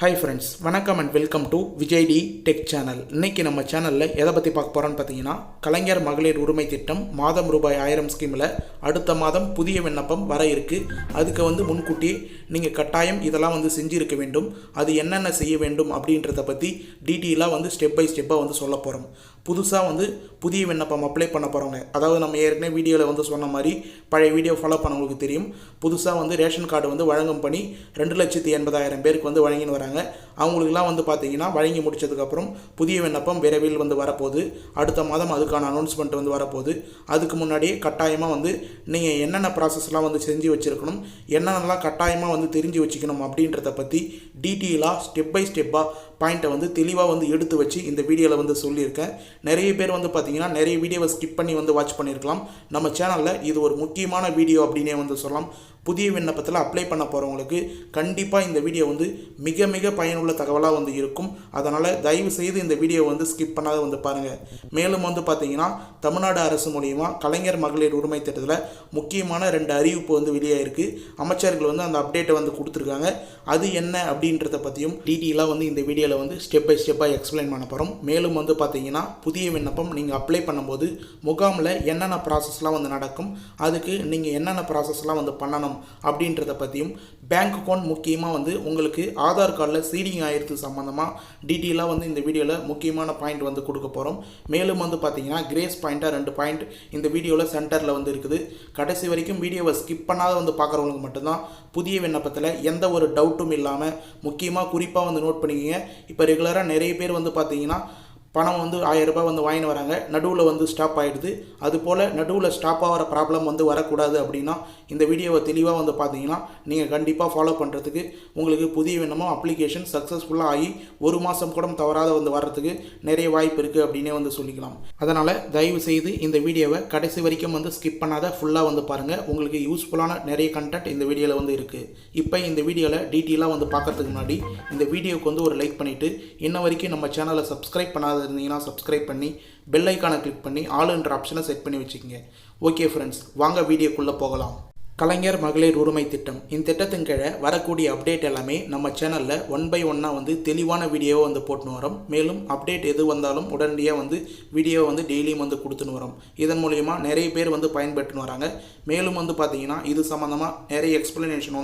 Hi friends, வணக்கம் and welcome to Vijay T tech channel. இன்றைக்கி நம்ம சேனலில் எதை பற்றி பார்க்க போகிறோன்னு பார்த்தீங்கன்னா, கலைஞர் மகளிர் உரிமை திட்டம் மாதம் ரூபாய் 1000 ஸ்கீமில் அடுத்த மாதம் புதிய விண்ணப்பம் வர இருக்குது. அதுக்கு முன்கூட்டியே நீங்கள் கட்டாயம் இதெல்லாம் செஞ்சுருக்க வேண்டும். அது என்னென்ன செய்ய வேண்டும் அப்படின்றத பற்றி டீட்டெயிலாக ஸ்டெப் பை ஸ்டெப்பாக சொல்ல போகிறோம். புதுசாக புதிய விண்ணப்பம் அப்ளை பண்ண போகிறவங்க, அதாவது நம்ம ஏற்கனவே வீடியோவில் சொன்ன மாதிரி பழைய வீடியோ ஃபாலோ பண்ணவங்களுக்கு தெரியும். புதுசாக ரேஷன் கார்டு வழங்கும் பணி 2,80,000 பேருக்கு வழங்கின்னு வராங்க. அவங்களுக்குலாம் பார்த்தீங்கன்னா வழங்கி முடிச்சதுக்கப்புறம் புதிய விண்ணப்பம் விரைவில் வரப்போகுது. அடுத்த மாதம் அதுக்கான அனௌன்ஸ்மெண்ட் வரப்போகுது. அதுக்கு முன்னாடியே கட்டாயமாக நீங்கள் என்னென்ன ப்ராசஸ்லாம் செஞ்சு வச்சுருக்கணும், என்னென்னலாம் கட்டாயமாக தெரிஞ்சு வச்சுக்கணும் அப்படின்றத பற்றி டீட்டெயிலாக ஸ்டெப் பை ஸ்டெப்பாக பாயிண்ட்டை தெளிவாக எடுத்து வச்சு இந்த வீடியோவில் சொல்லியிருக்கேன். நிறைய பேர் பார்த்தீங்கன்னா நிறைய வீடியோவை ஸ்கிப் பண்ணி வாட்ச் பண்ணியிருக்கலாம். நம்ம சேனலில் இது ஒரு முக்கியமான வீடியோ அப்படின்னே சொல்லலாம். புதிய விண்ணப்பத்தில் அப்ளை பண்ண போகிறவங்களுக்கு கண்டிப்பாக இந்த வீடியோ மிக மிக பயனுள்ள தகவலாக இருக்கும். அதனால் தயவு செய்து இந்த வீடியோ ஸ்கிப் பண்ணாத பாருங்கள். மேலும் பார்த்தீங்கன்னா தமிழ்நாடு அரசு மூலிமா கலைஞர் மகளிர் உரிமை திட்டத்தில் முக்கியமான 2 அறிவிப்பு வெளியாகிருக்கு. அமைச்சர்கள் அந்த அப்டேட்டை கொடுத்துருக்காங்க. அது என்ன அப்படின்றத பற்றியும் டீட்டெயிலாக இந்த வீடியோவில் ஸ்டெப் பை ஸ்டெப்பாக எக்ஸ்பிளைன் பண்ண போகிறோம். மேலும் பார்த்தீங்கன்னா புதிய விண்ணப்பம் நீங்கள் அப்ளை பண்ணும்போது முகாமில் என்னென்ன ப்ராசஸ்லாம் நடக்கும், அதுக்கு நீங்கள் என்னென்ன ப்ராசஸ்லாம் பண்ணணும் அப்படின்றத பற்றியும், பேங்க் அக்கௌண்ட் முக்கியமாக உங்களுக்கு ஆதார் கார்டில் சீடிங் ஆயிடுத்து சம்மந்தமாக டீட்டெயிலாக இந்த வீடியோவில் முக்கியமான பாயிண்ட் கொடுக்க போகிறோம். மேலும் பார்த்தீங்கன்னா கிரேஸ் பாயிண்ட்டாக 2 பாயிண்ட் இந்த வீடியோவில் சென்டரில் இருக்குது. கடைசி வரைக்கும் வீடியோவை ஸ்கிப் பண்ணாத பார்க்குறவங்களுக்கு மட்டும்தான் புதிய விண்ணப்பத்தில் எந்த ஒரு டவுட்டும் இல்லாமல் முக்கியமாக குறிப்பாக நோட் பண்ணிக்கிங்க. இப்போ ரெகுலராக நிறைய பேர் பார்த்தீங்கன்னா பணம் 1000 ரூபாய் வாங்கின்னு வராங்க, நடுவில் ஸ்டாப் ஆகிடுது. அதுபோல் நடுவில் ஸ்டாப் ஆகிற ப்ராப்ளம் வரக்கூடாது அப்படின்னா இந்த வீடியோவை தெளிவாக பார்த்தீங்கன்னா நீங்கள் கண்டிப்பாக ஃபாலோ பண்ணுறதுக்கு உங்களுக்கு புதிய விண்ணப்பம் அப்ளிகேஷன் சக்ஸஸ்ஃபுல்லாக ஆகி 1 மாதம் கூட தவறாத வர்றதுக்கு நிறைய வாய்ப்பு இருக்குது அப்படின்னே சொல்லிக்கலாம். அதனால் தயவு செய்து இந்த வீடியோவை கடைசி வரைக்கும் ஸ்கிப் பண்ணாத ஃபுல்லாக பாருங்கள். உங்களுக்கு யூஸ்ஃபுல்லான நிறைய கண்டென்ட் இந்த வீடியோவில் இருக்குது. இப்போ இந்த வீடியோவில் டீட்டெயிலாக பார்க்கறதுக்கு முன்னாடி இந்த வீடியோவுக்கு ஒரு லைக் பண்ணிவிட்டு இன்ன வரைக்கும் நம்ம சேனலை சப்ஸ்கிரைப் பண்ணாத இருந்தீங்கன்னா சப்ஸ்கிரைப் பண்ணி பெல் ஐக்கானை கிளிக் பண்ணி ஆல்ன்ற ஆப்ஷனை செட் பண்ணி வச்சுக்கோங்க. ஓகே ஃப்ரெண்ட்ஸ், வாங்க வீடியோக்குள்ளே போகலாம். கலைஞர் மகளிர் உரிமை திட்டம், இந்த திட்டத்தின் கீழே வரக்கூடிய அப்டேட் எல்லாமே நம்ம சேனலில் 1 by 1 தெளிவான வீடியோவை போட்டுன்னு வரோம். மேலும் அப்டேட் எது வந்தாலும் உடனடியாக வீடியோவை டெய்லியும் கொடுத்துன்னு வரோம். இதன் மூலயமா நிறைய பேர் பயன்பெற்றுன்னு வராங்க. மேலும் பார்த்தீங்கன்னா இது சம்மந்தமாக நிறைய எக்ஸ்பிளனேஷன்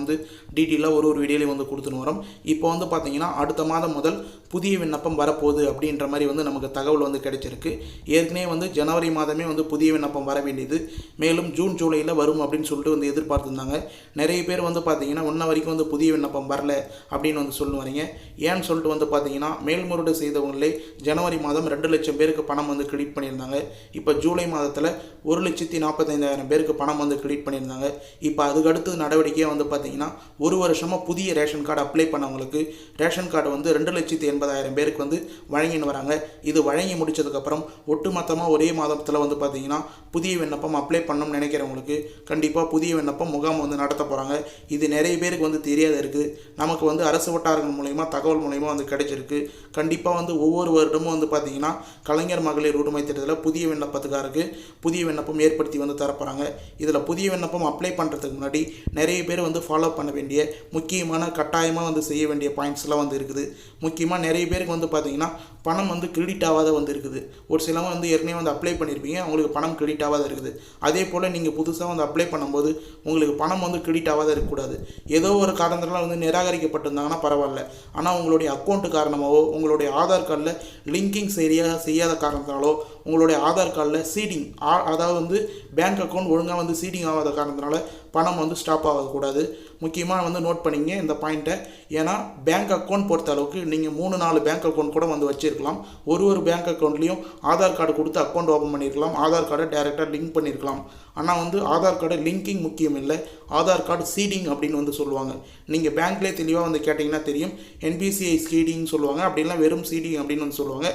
டீட்டெயிலாக ஒரு வீடியோலையும் கொடுத்துன்னு வரோம். இப்போ பார்த்தீங்கன்னா அடுத்த மாதம் முதல் புதிய விண்ணப்பம் வரப்போகுது அப்படின்ற மாதிரி நமக்கு தகவல் கிடைச்சிருக்கு. ஏற்கனவே ஜனவரி மாதமே புதிய விண்ணப்பம் வர வேண்டியது. மேலும் ஜூன் ஜூலையில் வரும் அப்படின்னு சொல்லிட்டு எதிர்பார்த்துருந்தாங்க. நிறைய பேர் பார்த்தீங்கன்னா இன்ன வரைக்கும் புதிய விண்ணப்பம் வரல அப்படின்னு சொல்லுவாங்க. ஏன்னு சொல்லிட்டு பார்த்தீங்கன்னா மேல்முறையீடு செய்தவங்களே ஜனவரி மாதம் 2 லட்சம் பேருக்கு பணம் கிரெடிட் பண்ணியிருந்தாங்க. இப்போ ஜூலை மாதத்தில் 1,45,000 பேருக்கு பணம் கிரெடிட் பண்ணியிருந்தாங்க. இப்போ அதுக்கு அடுத்த நடவடிக்கையாக பார்த்தீங்கன்னா 1 வருஷமாக புதிய ரேஷன் கார்டு அப்ளை பண்ணவங்களுக்கு ரேஷன் கார்டு 2,80,000 பேருக்கு வழங்கின்னு வராங்க. இது வழங்கி முடிச்சதுக்கப்புறம் ஒட்டுமொத்தமாக ஒரே மாதத்தில் பார்த்தீங்கன்னா புதிய விண்ணப்பம் அப்ளை பண்ணணும்னு நினைக்கிறவங்களுக்கு கண்டிப்பாக புதிய விண்ணப்பம் முகாம் நடத்த போகிறாங்க. இது நிறைய பேருக்கு தெரியாத இருக்குது. நமக்கு அரசு வட்டாரங்கள் மூலயமா தகவல் மூலயமா கிடைச்சிருக்கு. கண்டிப்பாக ஒவ்வொரு வருடமும் பார்த்தீங்கன்னா கலைஞர் மகளிர் உரிமை திட்டத்தில் புதிய விண்ணப்பத்துக்காருக்கு புதிய விண்ணப்பம் ஏற்படுத்தி தரப்போகிறாங்க. இதில் புதிய விண்ணப்பம் அப்ளை பண்ணுறதுக்கு முன்னாடி நிறைய பேர் ஃபாலோ பண்ண வேண்டிய முக்கியமான கட்டாயமாக செய்ய வேண்டிய பாயிண்ட்ஸ்லாம் இருக்குது. முக்கியமாக நிறைய பேருக்கு பார்த்தீங்கன்னா பணம் கிரெடிட் ஆகாத இருக்குது. ஒரு சிலவங்க ஏற்கனவே அப்ளை பண்ணியிருப்பீங்க, அவங்களுக்கு பணம் கிரெடிட் ஆகாத இருக்குது. அதே போல் நீங்கள் புதுசாக அப்ளை பண்ணும்போது உங்களுக்கு பணம் கிரெடிட் ஆகாத இருக்கக்கூடாது. ஏதோ ஒரு காரணத்தினால நிராகரிக்கப்பட்டிருந்தாங்கன்னா பரவாயில்ல. ஆனால் உங்களுடைய அக்கௌண்ட்டு காரணமாகவோ உங்களுடைய ஆதார் கார்டில் லிங்கிங் செய்யாத காரணத்தினாலோ உங்களுடைய ஆதார் கார்டில் சீடிங், அதாவது பேங்க் அக்கௌண்ட் ஒழுங்காக சீடிங் ஆகாத காரணத்தினால பணம் ஸ்டாப் ஆகக்கூடாது. முக்கியமாக நோட் பண்ணிங்க இந்த பாயிண்ட்டை. ஏன்னா பேங்க் அக்கௌண்ட் பொறுத்த அளவுக்கு நீங்கள் 3-4 பேங்க் அக்கௌண்ட் கூட வச்சுருக்கலாம். ஒரு பேங்க் அக்கௌண்ட்லேயும் ஆதார் கார்டு கொடுத்து அக்கௌண்ட் ஓப்பன் பண்ணியிருக்கலாம். ஆதார் கார்டை டேரெக்டாக லிங்க் பண்ணியிருக்கலாம். ஆனால் ஆதார் கார்டு லிங்கிங் முக்கியம் இல்லை, ஆதார் கார்டு சீடிங் அப்படின்னு சொல்லுவாங்க. நீங்கள் பேங்க்லேயே தெளிவாக கேட்டிங்கன்னா தெரியும். NPCI சீடிங் சொல்லுவாங்க, அப்படின்லாம் வெறும் சீடிங் அப்படின்னு சொல்லுவாங்க.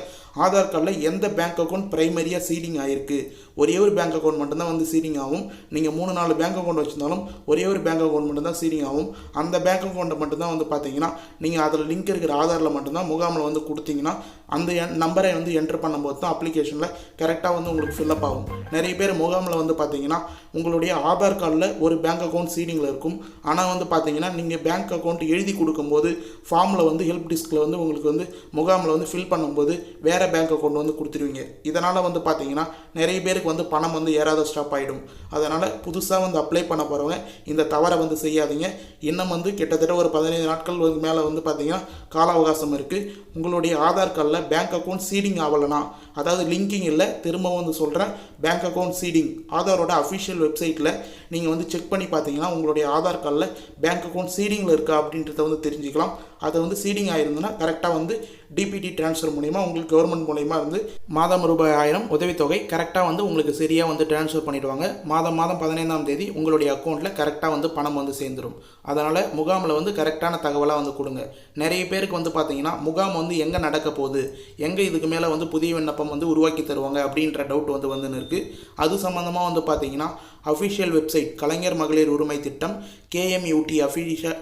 ஆதார் கார்டில் எந்த பேங்க் அக்கௌண்ட் ப்ரைமரியாக சீடிங் ஆகிருக்கு, ஒரே ஒரு பேங்க் அக்கௌண்ட் மட்டும்தான் வந்து சீடிங் ஆகும். நீங்கள் 3-4 பேங்க் அக்கௌண்ட் வச்சுருந்தாலும் ஒரே ஒரு பேங்க் அக்கௌண்ட் மட்டும்தான் சீடிங் ஆகும். அந்த பேங்க் அக்கௌண்ட்டை மட்டும்தான் வந்து பார்த்தீங்கன்னா நீங்கள் அதில் லிங்க் இருக்கிற ஆதாரில் மட்டும்தான் முகாமில் வந்து கொடுத்தீங்கன்னா அந்த நம்பரை வந்து என்ட்ரு பண்ணும்போது தான் அப்ளிகேஷனில் கரெக்டாக வந்து உங்களுக்கு ஃபில்லப் ஆகும். நிறைய பேர் முகாமில் வந்து பார்த்தீங்கன்னா உங்களுடைய ஆதார் கார்டில் ஒரு பேங்க் அக்கௌண்ட் சீடிங்கில் இருக்கும். ஆனால் வந்து பார்த்தீங்கன்னா நீங்கள் பேங்க் அக்கௌண்ட் எழுதி கொடுக்கும்போது ஃபார்மில் வந்து ஹெல்ப் டிஸ்கில் வந்து உங்களுக்கு வந்து முகாமில் வந்து ஃபில் பண்ணும்போது வேறு பேங்க் அக்கௌண்ட் வந்து கொடுத்துருவீங்க. இதனால் வந்து பார்த்தீங்கன்னா நிறைய பேருக்கு வந்து பணம் வந்து ஏறாத ஸ்டாப் ஆகிடும். அதனால் புதுசாக வந்து அப்ளை பண்ண போகிறவங்க இந்த தவறை வந்து செய்யாதீங்க. இன்னும் வந்து கிட்டத்தட்ட ஒரு 15 நாட்கள் மேலே வந்து பார்த்தீங்கன்னா கால அவகாசம் இருக்குது. உங்களுடைய ஆதார் கார்டில் பேங்க் அக்கௌண்ட் சீடிங் ஆகலைன்னா, அதாவது லிங்கிங் இல்லை, திரும்பவும் வந்து சொல்கிறேன், பேங்க் அக்கௌண்ட் சீடிங் ஆதாரோட அஃபிஷியல் வெப்சைட்டில் நீங்கள் வந்து செக் பண்ணி பார்த்தீங்கன்னா உங்களுடைய ஆதார் கார்டில் பேங்க் அக்கௌண்ட் சீடிங்கில் இருக்கா அப்படின்றத வந்து தெரிஞ்சுக்கலாம். அதை வந்து சீடிங் ஆகிருந்ததுன்னா கரெக்டாக வந்து டிபிடி ட்ரான்ஸ்ஃபர் மூலிமா உங்களுக்கு கவர்மெண்ட் மூலிமா இருந்து மாதம் ரூபாய் 1000 உதவித்தொகை கரெக்டாக வந்து உங்களுக்கு சரியாக வந்து ட்ரான்ஸ்ஃபர் பண்ணிவிடுவாங்க. மாதம் 15ஆம் தேதி உங்களுடைய அக்கௌண்ட்டில் கரெக்டாக வந்து பணம் வந்து சேர்ந்துடும். அதனால் முகாமில் வந்து கரெக்டான தகவலாக வந்து கொடுங்க. நிறைய பேருக்கு வந்து பார்த்தீங்கன்னா முகாம் வந்து எங்கே நடக்க போகுது, எங்கே இதுக்கு மேலே வந்து புதிய விண்ணப்பம் வந்து உருவாக்கி தருவாங்க அப்படின்ற டவுட் வந்துன்னு இருக்குது. அது சம்மந்தமாக வந்து பார்த்தீங்கன்னா அஃபிஷியல் வெப்சைட் கலைஞர் மகளிர் உரிமை திட்டம் KMUT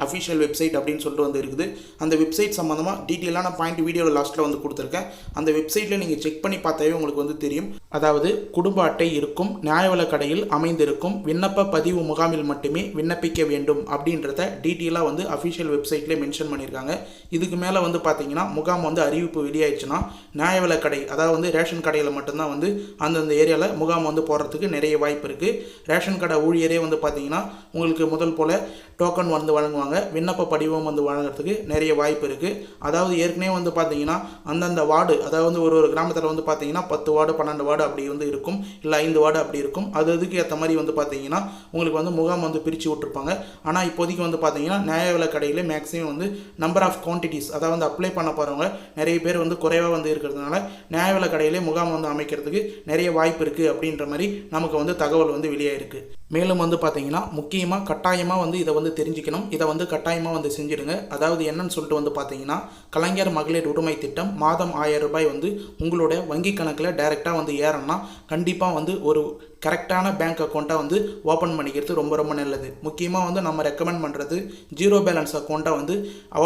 அஃபிஷியல் வெப்சைட் அப்படின்னு சொல்லிட்டு வந்து இருக்குது. அந்த வெப்சைட் சம்மந்தமாக டீட்டெயிலான பாயிண்ட் வீடியோவில் லாஸ்ட்டில் வந்து கொடுத்துருக்கேன். அந்த வெப்சைட்டில் நீங்கள் செக் பண்ணி பார்த்தாவே உங்களுக்கு வந்து தெரியும். அதாவது குடும்ப அட்டை இருக்கும், நியாய விலைக் கடையில் அமைந்திருக்கும், விண்ணப்ப பதிவு முகாமில் மட்டுமே விண்ணப்பிக்க வேண்டும் அப்படின்றத டீட்டெயிலாக வந்து அஃபிஷியல் வெப்சைட்லேயே மென்ஷன் பண்ணியிருக்காங்க. இதுக்கு மேலே வந்து பார்த்தீங்கன்னா முகாம் வந்து அறிவிப்பு வெளியாயிடுச்சுன்னா நியாய விலைக் கடை, அதாவது வந்து ரேஷன் கடையில் மட்டும்தான் வந்து அந்தந்த ஏரியாவில் முகாம் வந்து போடுறதுக்கு நிறைய வாய்ப்பு இருக்குது. ரேஷன் கடை ஊழியரே வந்து பார்த்தீங்கன்னா உங்களுக்கு முதல் போல் டோக்கன் வந்து வழங்குவாங்க. விண்ணப்ப படிவம் வந்து வழங்குறதுக்கு நிறைய வாய்ப்பு இருக்குது. அதாவது ஏற்கனவே வந்து பார்த்தீங்கன்னா அந்தந்த வார்டு, அதாவது வந்து ஒரு கிராமத்தில் வந்து பார்த்தீங்கன்னா 10 வார்டு 12 வார்டு அப்படி வந்து இருக்கும், இல்லை 5 வார்டு அப்படி இருக்கும். அதுக்கு ஏற்ற மாதிரி வந்து பார்த்தீங்கன்னா உங்களுக்கு வந்து முகாம் வந்து பிரித்து விட்டுருப்பாங்க. ஆனால் இப்போதைக்கு வந்து பார்த்தீங்கன்னா நியாய விலைக் கடையில் மேக்ஸிமம் வந்து நம்பர் ஆஃப் குவான்டிட்டிஸ், அதாவது வந்து அப்ளை பண்ண போகிறவங்க நிறைய பேர் வந்து குறைவாக வந்து இருக்கிறதுனால நியாய விலைக் கடையிலே முகாம் வந்து அமைக்கிறதுக்கு நிறைய வாய்ப்பு இருக்குது அப்படின்ற மாதிரி நமக்கு வந்து தகவல் வந்து வெளியாயிருக்கு. மேலும் வந்து பார்த்தீங்கன்னா முக்கியமாக கட்டாயமாக வந்து இதை வந்து தெரிஞ்சுக்கணும். இதை வந்து கட்டாயமாக வந்து செஞ்சுடுங்க. அதாவது என்னன்னு சொல்லிட்டு வந்து பார்த்தீங்கன்னா கலைஞர் மகளிர் உரிமை திட்டம் மாதம் 1000 ரூபாய் வந்து உங்களோட வங்கி கணக்கில் டைரெக்டாக வந்து ஏறணும்னா கண்டிப்பாக வந்து ஒரு கரெக்டான பேங்க் அக்கௌண்ட்டை வந்து ஓப்பன் பண்ணிக்கிறது ரொம்ப ரொம்ப நல்லது. முக்கியமாக வந்து நம்ம ரெக்கமெண்ட் பண்ணுறது ஜீரோ பேலன்ஸ் அக்கௌண்ட்டை வந்து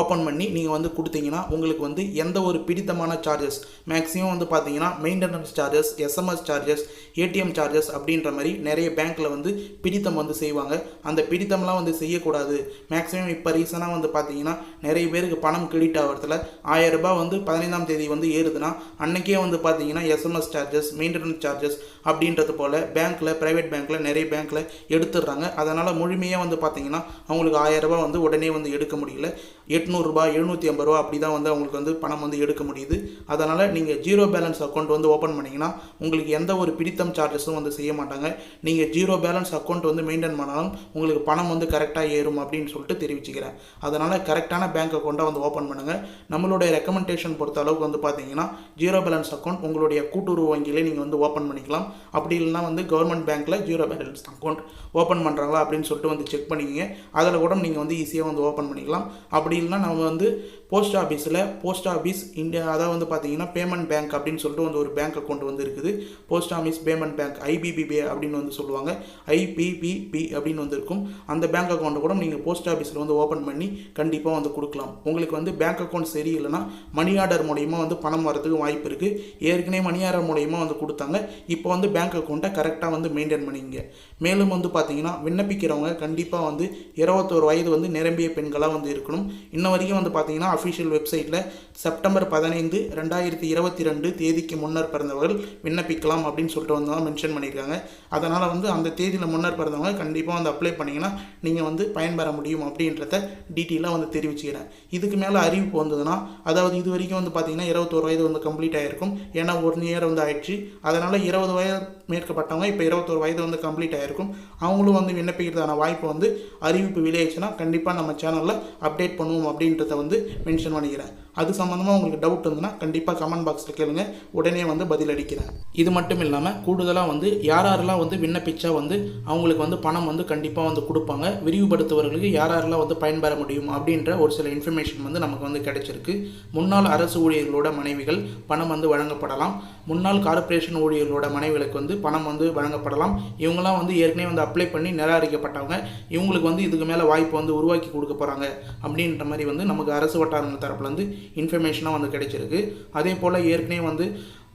ஓப்பன் பண்ணி நீங்கள் வந்து கொடுத்தீங்கன்னா உங்களுக்கு வந்து எந்த ஒரு பிடித்தமான சார்ஜஸ், மேக்ஸிமம் வந்து பார்த்தீங்கன்னா maintenance charges, SMS charges, ATM charges அப்படின்ற மாதிரி நிறைய பேங்க்கில் வந்து பிடித்தம் வந்து செய்வாங்க. அந்த பிடித்தம்லாம் வந்து செய்யக்கூடாது. மேக்ஸிமம் இப்போ ரீசனாக வந்து பார்த்தீங்கன்னா நிறைய பேருக்கு பணம் கிரெடிட் ஆகிறதுல 1000 ரூபாய் வந்து 15ஆம் தேதி வந்து ஏறுதுன்னா அன்றைக்கே வந்து பார்த்தீங்கன்னா SMS சார்ஜஸ், மெயின்டெனன்ஸ் சார்ஜஸ் அப்படின்றது போல் பேங்க்கில், ப்ரைவேட் பேங்க்கில், நிறைய பேங்க்கில் எடுத்துடுறாங்க. அதனால் முழுமையாக வந்து பார்த்தீங்கன்னா அவங்களுக்கு 1000 ரூபாய் வந்து உடனே வந்து எடுக்க முடியல. 800 ரூபாய் 750 ரூபா அப்படி தான் வந்து அவங்களுக்கு வந்து பணம் வந்து எடுக்க முடியுது. அதனால் நீங்கள் ஜீரோ பேலன்ஸ் அக்கௌண்ட் வந்து ஓப்பன் பண்ணிங்கன்னா உங்களுக்கு எந்த ஒரு பிடித்தம் சார்ஜஸும் வந்து செய்ய மாட்டாங்க. நீங்கள் ஜீரோ பேலன்ஸ் அக்கௌண்ட் வந்து மெயின்டைன் பண்ணாலும் உங்களுக்கு பணம் வந்து கரெக்டாக ஏறும் அப்படின்னு சொல்லிட்டு தெரிவிச்சுக்கிறேன். அதனால் கரெக்டான பேங்க் அக்கௌண்ட்டை வந்து ஓப்பன் பண்ணுங்கள். நம்மளுடைய ரெக்கமெண்டேஷன் பொறுத்த அளவுக்கு வந்து பார்த்தீங்கன்னா ஜீரோ பேலன்ஸ் அக்கௌண்ட் உங்களுடைய கூட்டுறவு வங்கியிலே நீங்கள் வந்து ஓப்பன் பண்ணிக்கலாம். அப்படி இல்லைனா வந்து கவர்மெண்ட் பேங்க்கில் ஜீரோ பேலன்ஸ் அக்கௌண்ட் ஓப்பன் பண்ணுறாங்களா அப்படின்னு சொல்லிட்டு வந்து செக் பண்ணிக்கிங்க. அதில் கூட நீங்கள் வந்து ஈஸியாக வந்து ஓப்பன் பண்ணிக்கலாம். அப்படி இல்லைனா நம்ம வந்து போஸ்ட் ஆஃபீஸ் இந்தியா, அதாவது வந்து பார்த்தீங்கன்னா பேமெண்ட் பேங்க் அப்படின்னு சொல்லிட்டு வந்து ஒரு பேங்க் அக்கௌண்ட் வந்து இருக்குது. Post office payment bank IBPB அப்படின்னு வந்து சொல்லுவாங்க. IPPB அப்படின்னு வந்து இருக்கும். அந்த பேங்க் அக்கௌண்ட்டை கூட நீங்கள் போஸ்ட் ஆஃபீஸில் வந்து ஓப்பன் பண்ணி கண்டிப்பாக வந்து கொடுக்கலாம். உங்களுக்கு வந்து பேங்க் அக்கௌண்ட் சரியில்லைன்னா மணி ஆர்டர் மூலயமா வந்து பணம் வரதுக்கு வாய்ப்பு இருக்குது. ஏற்கனவே மணி ஆர்டர் மூலயமா வந்து கொடுத்தாங்க. இப்போ வந்து பேங்க் அக்கௌண்ட்டை கரெக்டாக வந்து மெயின்டைன் பண்ணிங்க. மேலும் வந்து பார்த்தீங்கன்னா விண்ணப்பிக்கிறவங்க கண்டிப்பாக வந்து 21 வயது வந்து நிரம்பிய பெண்களாக வந்து இருக்கணும். இன்ன வரைக்கும் வந்து பார்த்தீங்கன்னா அஃபிஷியல் வெப்சைட்டில் செப்டம்பர் 15, 2022 தேதிக்கு முன்னர் பிறந்தவர்கள் விண்ணப்பிக்கலாம் அப்படின்னு சொல்லிட்டு வந்து மென்ஷன் பண்ணியிருக்காங்க. அதனால் வந்து அந்த தேதியில் முன்னர் பிறந்தவங்க கண்டிப்பாக வந்து அப்ளை பண்ணிங்கன்னா நீங்கள் வந்து பயன்பெற முடியும் அப்படின்றத டீட்டெயிலாக வந்து தெரிவிச்சுக்கிறேன். இதுக்கு மேலே அறிவிப்பு வந்ததுன்னா, அதாவது இது வரைக்கும் வந்து பார்த்தீங்கன்னா 21 வயது வந்து கம்ப்ளீட் ஆகிருக்கும். ஏன்னா 1 இயர் வந்து ஆயிடுச்சு. அதனால் 20 வயது மேற்பட்டவங்க இப்போ 21 வயது வந்து கம்ப்ளீட் ஆகிருக்கும். அவங்களும் வந்து விண்ணப்பிக்கிறதான வாய்ப்பு வந்து அறிவிப்பு வெளியாச்சுன்னா கண்டிப்பாக நம்ம சேனலில் அப்டேட் பண்ணுவோம் அப்படின்றத வந்து மென்ஷன் பண்ணிக்கிறேன். அது சம்மந்தமாக உங்களுக்கு டவுட் இருந்ததுன்னா கண்டிப்பாக கமெண்ட் பாக்ஸில் கேளுங்க, உடனே வந்து பதில் அளிக்கிறேன். இது மட்டும் இல்லாமல் கூடுதலாக வந்து யாரெல்லாம் வந்து விண்ணப்பிச்சா வந்து அவங்களுக்கு வந்து பணம் வந்து கண்டிப்பாக வந்து கொடுப்பாங்க, விரிவுபடுத்துவர்களுக்கு யாரெல்லாம் வந்து பயன்பெற முடியும் அப்படின்ற ஒரு சில இன்ஃபர்மேஷன் வந்து நமக்கு வந்து கிடைச்சிருக்கு. முன்னாள் அரசு ஊழியர்களோட மனைவிகள் பணம் வந்து வழங்கப்படலாம். முன்னாள் கார்ப்பரேஷன் ஊழியர்களோட மனைவிகளுக்கு வந்து பணம் வந்து வழங்கப்படலாம். இவங்களாம் வந்து ஏற்கனவே வந்து அப்ளை பண்ணி நிராகரிக்கப்பட்டவங்க, இவங்களுக்கு வந்து இதுக்கு மேலே வாய்ப்பு வந்து உருவாக்கி கொடுக்க போகிறாங்க அப்படின்ற மாதிரி வந்து நமக்கு அரசு வட்டாரங்கள் தரப்புல வந்து இன்ஃபர்மேஷனாக வந்து கிடைச்சிருக்கு. அதே போல் ஏற்கனவே வந்து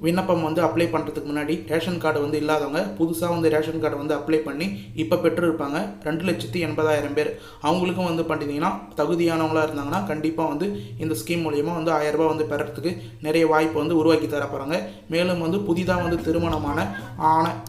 விண்ணப்பம் வந்து அப்ளை பண்ணுறதுக்கு முன்னாடி ரேஷன் கார்டு வந்து இல்லாதவங்க புதுசாக வந்து ரேஷன் கார்டு வந்து அப்ளை பண்ணி இப்போ பெற்றிருப்பாங்க 2,80,000 பேர். அவங்களுக்கும் வந்து பார்த்தீங்கன்னா தகுதியானவங்களாக இருந்தாங்கன்னா கண்டிப்பாக வந்து இந்த ஸ்கீம் மூலிமா வந்து 1000 ரூபாய் வந்து பெறத்துக்கு நிறைய வாய்ப்பு வந்து உருவாக்கி தர போகிறாங்க. மேலும் வந்து புதிதாக வந்து திருமணமான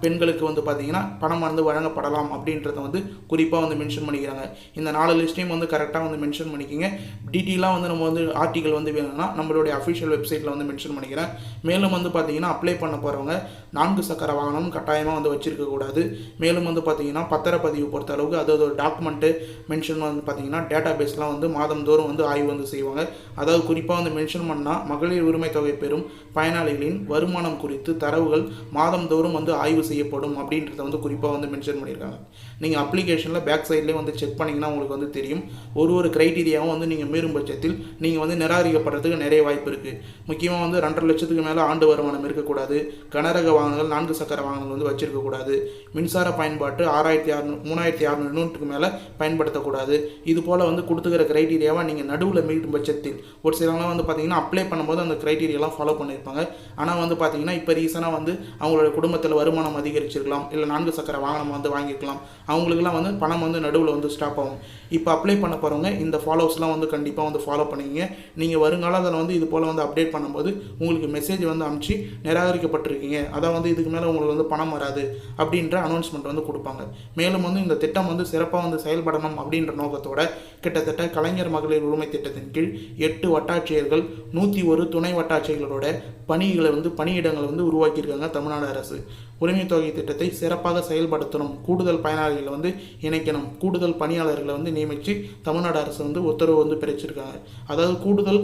பெண்களுக்கு வந்து பார்த்தீங்கன்னா பணம் வந்து வழங்கப்படலாம் அப்படின்றத வந்து குறிப்பாக வந்து மென்ஷன் பண்ணிக்கிறாங்க. இந்த 4 லிஸ்ட்டையும் வந்து கரெக்டாக வந்து மென்ஷன் பண்ணிக்கிங்க. டீட்டெயிலாக வந்து நம்ம வந்து ஆர்டிகல் வந்து வேணும்னா நம்மளுடைய அஃபிஷியல் வெப்சைட்டில் வந்து மென்ஷன் பண்ணிக்கிறேன். மேலும் வந்து பார்த்தீங்கன்னா அப்ளை பண்ண போகிறவங்க 4 சக்கர வாகனம் கட்டாயமாக வந்து வச்சுருக்கக்கூடாது. மேலும் வந்து பார்த்தீங்கன்னா பத்திரப்பதிவு பொறுத்த அளவுக்கு அதாவது ஒரு டாக்குமெண்ட்டு மென்ஷன் வந்து பார்த்தீங்கன்னா டேட்டா பேஸ்லாம் வந்து மாதந்தோறும் வந்து ஆய்வு வந்து செய்வாங்க. அதாவது குறிப்பாக வந்து மென்ஷன் பண்ணால் மகளிர் உரிமை தொகை பெறும் பயனாளிகளின் வருமானம் குறித்து தரவுகள் மாதந்தோறும் வந்து ஆய்வு செய்யப்படும் அப்படின்றத வந்து குறிப்பாக வந்து மென்ஷன் பண்ணியிருக்காங்க. நீங்கள் அப்ளிகேஷனில் பேக் சைட்லேயே வந்து செக் பண்ணிங்கன்னா உங்களுக்கு வந்து தெரியும். ஒரு க்ரைட்டீரியாவும் வந்து நீங்கள் மீறும் பட்சத்தில் நீங்கள் வந்து நிராகரிக்கப்படுறதுக்கு நிறைய வாய்ப்பு இருக்குது. முக்கியமாக வந்து 2.5 லட்சத்துக்கு மேலே ஆண்டு வருமானம் இருக்கக்கூடாது, கனரக வாகனங்கள் 4 சக்கர வாகனங்கள் வந்து வச்சிருக்கக்கூடாது, மின்சார பயன்பாட்டு 3,600 யூனிட்டுக்கு மேலே பயன்படுத்தக்கூடாது. இது போல் வந்து கொடுத்துக்கிற க்ரைட்டீரியாவை நீங்கள் நடுவில் மீறும் பட்சத்தில் ஒரு சிலவங்களாம் வந்து பார்த்தீங்கன்னா அப்ளை பண்ணும்போது அந்த க்ரைட்டீரியாலாம் ஃபாலோ பண்ணியிருப்பாங்க. ஆனால் வந்து பார்த்தீங்கன்னா இப்போ ரீசனாக வந்து அவங்களோட குடும்பத்தில் வருமானம் அதிகரிச்சிருக்கலாம், இல்லை 4 சக்கர வாகனம் வந்து வாங்கியிருக்கலாம், அவங்களுக்குலாம் வந்து பணம் வந்து நடுவில் வந்து ஸ்டாப் ஆகும். இப்போ அப்ளை பண்ண போகிறவங்க இந்த ஃபாலோஸ்லாம் வந்து கண்டிப்பாக வந்து ஃபாலோ பண்ணிங்க. நீங்கள் வருங்காலத்தில் வந்து இது போல் வந்து அப்டேட் பண்ணும்போது உங்களுக்கு மெசேஜ் வந்து அனுப்பிச்சு நிராகரிக்கப்பட்டிருக்கீங்க, அதான் வந்து இதுக்கு மேலே உங்களுக்கு வந்து பணம் வராது அப்படின்ற அனௌன்ஸ்மெண்ட் வந்து கொடுப்பாங்க. மேலும் வந்து இந்த திட்டம் வந்து சிறப்பாக வந்து செயல்படணும் அப்படின்ற நோக்கத்தோட கிட்டத்தட்ட கலைஞர் மகளிர் உரிமை திட்டத்தின் கீழ் 8 வட்டாட்சியர்கள் 101 துணை வட்டாட்சியர்களோட பணியிடங்களை வந்து உருவாக்கியிருக்காங்க தமிழ்நாடு அரசு. உரிமை தொகை திட்டத்தை சிறப்பாக செயல்படுத்தணும், கூடுதல் பயனாளிகளை வந்து இணைக்கணும், கூடுதல் பணியாளர்களை வந்து நியமித்து தமிழ்நாடு அரசு வந்து உத்தரவு வந்து பிறப்பிச்சிருக்காங்க. அதாவது கூடுதல்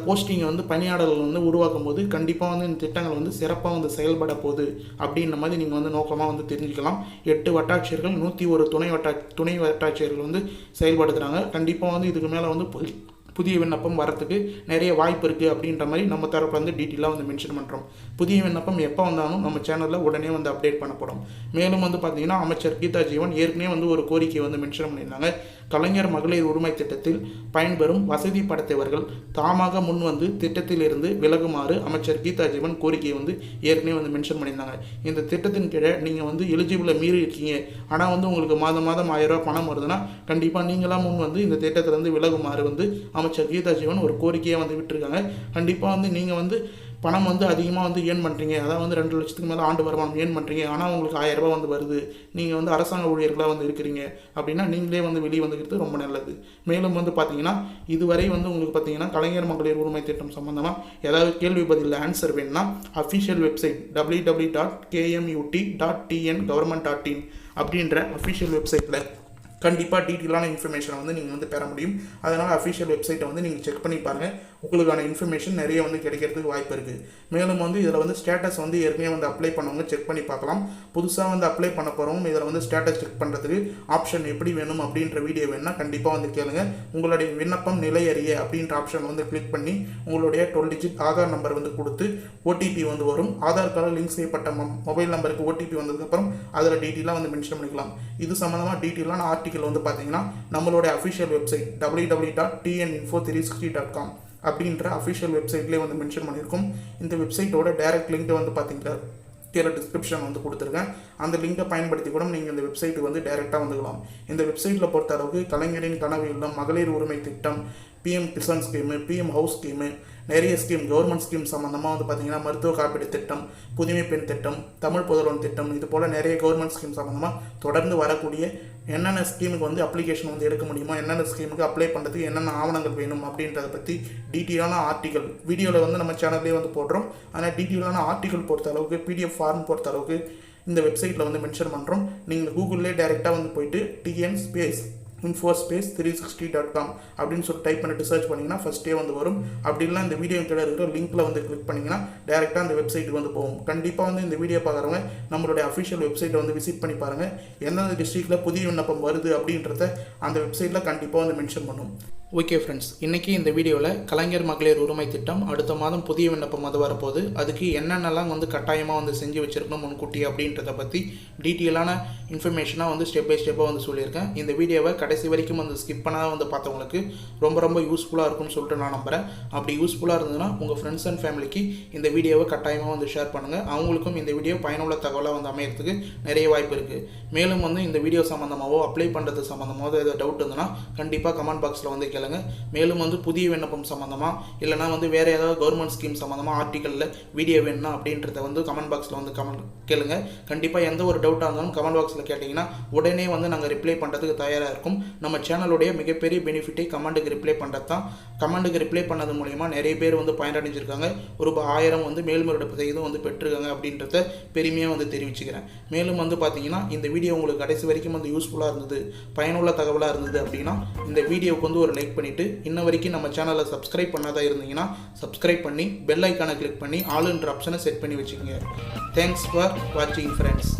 போஸ்டிங்கை வந்து பணியாளர்கள் வந்து உருவாக்கும் போது கண்டிப்பாக வந்து இந்த திட்டங்கள் வந்து சிறப்பாக வந்து செயல்பட போகுது அப்படின்ற மாதிரி நீங்கள் வந்து நோக்கமாக வந்து தெரிஞ்சுக்கலாம். 8 வட்டாட்சியர்கள் 101 துணை வட்டாட்சியர்கள் வந்து செயல்படுத்துகிறாங்க. கண்டிப்பாக வந்து இதுக்கு மேலே வந்து புதிய விண்ணப்பம் வரத்துக்கு நிறைய வாய்ப்பு இருக்குது அப்படின்ற மாதிரி நம்ம தரப்பில் வந்து டீட்டெயிலாக வந்து மென்ஷன் பண்ணுறோம். புதிய விண்ணப்பம் எப்போ வந்தாலும் நம்ம சேனலில் உடனே வந்து அப்டேட் பண்ணப்படும். மேலும் வந்து பார்த்திங்கன்னா அமைச்சர் கீதா ஜீவன் ஏற்கனவே வந்து ஒரு கோரிக்கையை வந்து மென்ஷன் பண்ணியிருந்தாங்க. கலைஞர் மகளிர் உரிமை திட்டத்தில் பயன்பெறும் வசதி படைத்தவர்கள் தாமாக முன் வந்து திட்டத்தில் இருந்து விலகுமாறு அமைச்சர் கீதா ஜீவன் கோரிக்கையை வந்து ஏற்கனவே வந்து மென்ஷன் பண்ணியிருந்தாங்க. இந்த திட்டத்தின் கீழே நீங்கள் வந்து எலிஜிபிளை மீறி இருக்கீங்க, ஆனால் வந்து உங்களுக்கு மாதம் 1000 ரூபா பணம் வருதுன்னா கண்டிப்பாக நீங்களாம் முன் வந்து இந்த திட்டத்திலேருந்து விலகுமாறு வந்து அமைச்சர் கீதா ஜீவன் ஒரு கோரிக்கையாக வந்து விட்டுருக்காங்க. கண்டிப்பாக வந்து நீங்கள் வந்து பணம் வந்து அதிகமாக வந்து ஏர்ன் பண்ணுறீங்க, அதான் வந்து 2 லட்சத்துக்கு மேலே ஆண்டு வருமானம் ஏர்ன் பண்ணுறீங்க, ஆனால் உங்களுக்கு 1000 ரூபா வந்து வருது, நீங்கள் வந்து அரசாங்க ஊழியர்களாக வந்து இருக்கிறீங்க அப்படின்னா நீங்களே வந்து வெளியே வந்துக்கிறது ரொம்ப நல்லது. மேலும் வந்து பார்த்தீங்கன்னா இதுவரை வந்து உங்களுக்கு பார்த்தீங்கன்னா கலைஞர் மகளிர் உரிமை திட்டம் சம்மந்தமாக ஏதாவது கேள்வி பதில் ஆன்சர் வேணும்னா அஃபிஷியல் வெப்சைட் www.kmut.tn.government.in அப்படின்ற அஃபிஷியல் வெப்சைட்டில் கண்டிப்பாக டீட்டெயிலான இன்ஃபர்மேஷனை வந்து நீங்கள் வந்து பெற முடியும். அதனால் அஃபிஷியல் வெப்சைட்டை வந்து நீங்கள் செக் பண்ணி பாருங்கள், உங்களுக்கான இன்ஃபர்மேஷன் நிறைய வந்து கிடைக்கிறதுக்கு வாய்ப்பு இருக்குது. மேலும் வந்து இதில் வந்து ஸ்டேட்டஸ் வந்து ஏற்கனவே வந்து அப்ளை பண்ணவங்க செக் பண்ணி பார்க்கலாம். புதுசாக வந்து அப்ளை பண்ண போகிறவங்க இதில் வந்து ஸ்டேட்டஸ் செக் பண்ணுறதுக்கு ஆப்ஷன் எப்படி வேணும் அப்படின்ற வீடியோ வேணும்னா கண்டிப்பாக வந்து கேளுங்க. உங்களுடைய விண்ணப்பம் நிலை அறிய அப்படின்ற ஆப்ஷன் வந்து கிளிக் பண்ணி உங்களுடைய 12 டிஜிட் ஆதார் நம்பர் வந்து கொடுத்து ஓடிபி வந்து வரும். ஆதார் கார்டு லிங்க் செய்யப்பட்ட மொபைல் நம்பருக்கு ஓடிபி வந்ததுக்கப்புறம் அதில் டீட்டெயிலாக வந்து மென்ஷன் பண்ணிக்கலாம். இது சம்மந்தமாக டீட்டெயிலான ஆர்டிகல் வந்து பார்த்தீங்கன்னா நம்மளுடைய அஃபிஷியல் வெப்சைட் www.tn info360.com அப்படின்ற அஃபிஷியல் வெப்சைட்லேயே வந்து மென்ஷன் பண்ணியிருக்கோம். இந்த வெப்சைட்டோட டைரக்ட் லிங்க் வந்து பார்த்தீங்கன்னா கீழே டிஸ்கிரிப்ஷன் வந்து கொடுத்துருக்கேன். அந்த லிங்கை பயன்படுத்தி கூட நீங்கள் இந்த வெப்சைட்டுக்கு வந்து டைரெக்டாக வந்துக்கலாம். இந்த வெப்சைட்டில் பொறுத்த அளவுக்கு கலைஞரின் கனவு இல்லம், மகளிர் உரிமை திட்டம், PM Kisan scheme, PM house scheme, நிறைய ஸ்கீம் கவர்மெண்ட் ஸ்கீம் சம்மந்தமாக வந்து பார்த்திங்கன்னா மருத்துவ காப்பீடு திட்டம், புதுமை பெண் திட்டம், தமிழ் புதல்வன் திட்டம், இது போல் நிறைய கவர்மெண்ட் ஸ்கீம் சம்மந்தமாக தொடர்ந்து வரக்கூடிய என்னென்ன ஸ்கீமுக்கு வந்து அப்ளிகேஷன் வந்து எடுக்க முடியுமோ, என்னென்ன ஸ்கீமுக்கு அப்ளை பண்ணுறதுக்கு என்னென்ன ஆவணங்கள் வேணும் அப்படின்றத பற்றி டீட்டெயிலான ஆர்டிகல் வீடியோவில் வந்து நம்ம சேனல்லேயே வந்து போடுறோம். ஆனால் டீட்டெயிலான ஆர்டிகல் பொறுத்த அளவுக்கு பிடிஎஃப் ஃபார்ம் பொறுத்த அளவுக்கு இந்த வெப்சைட்டில் வந்து மென்ஷன் பண்ணுறோம். நீங்கள் கூகுள்லேயே டைரெக்டாக வந்து போயிட்டு TN infospace360.com அப்படின்னு சொல்லி டைப் பண்ணிட்டு சர்ச் பண்ணிங்கன்னா ஃபஸ்ட்டே வந்து வரும். அப்படி இல்லை இந்த வீடியோ கீழே இருக்கிற லிங்க்கில் வந்து கிளிக் பண்ணிங்கன்னா டேரெக்டாக அந்த வெப்சைட்டுக்கு வந்து போகும். கண்டிப்பாக வந்து இந்த வீடியோ பார்க்குறவங்க நம்மளுடைய அஃபிஷியல் வெப்சைட்டை வந்து விசிட் பண்ணி பாருங்கள். எந்தெந்த டிஸ்ட்ரிக்டில் புதிய விண்ணப்பம் வருது அப்படின்றத அந்த வெப்சைட்டில் கண்டிப்பாக வந்து மென்ஷன் பண்ணும். ஓகே ஃப்ரெண்ட்ஸ், இன்றைக்கி இந்த வீடியோவில் கலைஞர் மகளிர் உரிமை திட்டம் அடுத்த மாதம் புதிய விண்ணப்பம் வந்து வரப்போகுது. அதுக்கு என்னென்னலாம் வந்து கட்டாயமாக வந்து செஞ்சு வச்சுருக்கணும் முன்கூட்டி அப்படின்றத பற்றி டீட்டெயிலான இன்ஃபர்மேஷனாக வந்து ஸ்டெப் பை ஸ்டெப்பாக வந்து சொல்லியிருக்கேன். இந்த வீடியோவை கடைசி வரைக்கும் வந்து ஸ்கிப் பண்ணாத வந்து பார்த்தவங்களுக்கு ரொம்ப யூஸ்ஃபுல்லாக இருக்கும்னு சொல்லிட்டு நான் நம்புகிறேன். அப்படி யூஸ்ஃபுல்லாக இருந்ததுன்னா உங்கள் ஃப்ரெண்ட்ஸ் அண்ட் ஃபேமிலிக்கு இந்த வீடியோவை கட்டாயமாக வந்து ஷேர் பண்ணுங்கள். அவங்களுக்கும் இந்த வீடியோ பயனுள்ள தகவலாக வந்து அமையறதுக்கு நிறைய வாய்ப்பு இருக்குது. மேலும் வந்து இந்த வீடியோ சம்மந்தமாகவோ அப்ளை பண்ணுறது சம்மந்தமாகவோ ஏதாவது டவுட் இருந்ததுன்னா கண்டிப்பாக கமெண்ட் பாக்ஸில் வந்து கேளுங்க. மேலும் வந்து புதிய விண்ணப்பம் சம்மந்தமாக இல்லைனா வந்து வேறு ஏதாவது கவர்மெண்ட் ஸ்கீம் சம்மந்தமாக ஆர்டிக்கலில் வீடியோ வேணும்னா அப்படின்றத வந்து கமெண்ட் பாக்ஸில் வந்து கேளுங்க. கண்டிப்பாக எந்த ஒரு டவுட்டாக இருந்தாலும் கமெண்ட் பாக்ஸில் கேட்டிங்கன்னா உடனே வந்து நாங்கள் ரிப்ளை பண்ணுறதுக்கு தயாராக இருக்கும். நம்ம சேனலுடைய மிகப்பெரிய பெனிஃபிட்டே கமெண்ட்டுக்கு ரிப்ளை பண்ணுறது தான். கமெண்ட்டுக்கு ரிப்ளை பண்ணது மூலிமா நிறைய பேர் வந்து பயனடைஞ்சிருக்காங்க. ஒரு 1000 வந்து மேல்முறையீடு செய்தும் வந்து பெற்றிருக்காங்க அப்படின்றத பெருமையாக வந்து தெரிவிச்சுக்கிறேன். மேலும் வந்து பார்த்தீங்கன்னா இந்த வீடியோ உங்களுக்கு கடைசி வரைக்கும் வந்து யூஸ்ஃபுல்லாக இருந்தது, பயனுள்ள தகவலாக இருந்தது அப்படின்னா இந்த வீடியோவுக்கு வந்து ஒரு லைக் பண்ணிவிட்டு இன்ன வரைக்கும் நம்ம சேனலை சப்ஸ்கிரைப் பண்ணாதான் இருந்தீங்கன்னா சப்ஸ்கிரைப் பண்ணி பெல் ஐக்கானை கிளிக் பண்ணி ஆல்ன்ற ஆப்ஷனை செட் பண்ணி வச்சுக்கோங்க. தேங்க்ஸ் ஃபார் வாட்சிங் ஃப்ரெண்ட்ஸ்.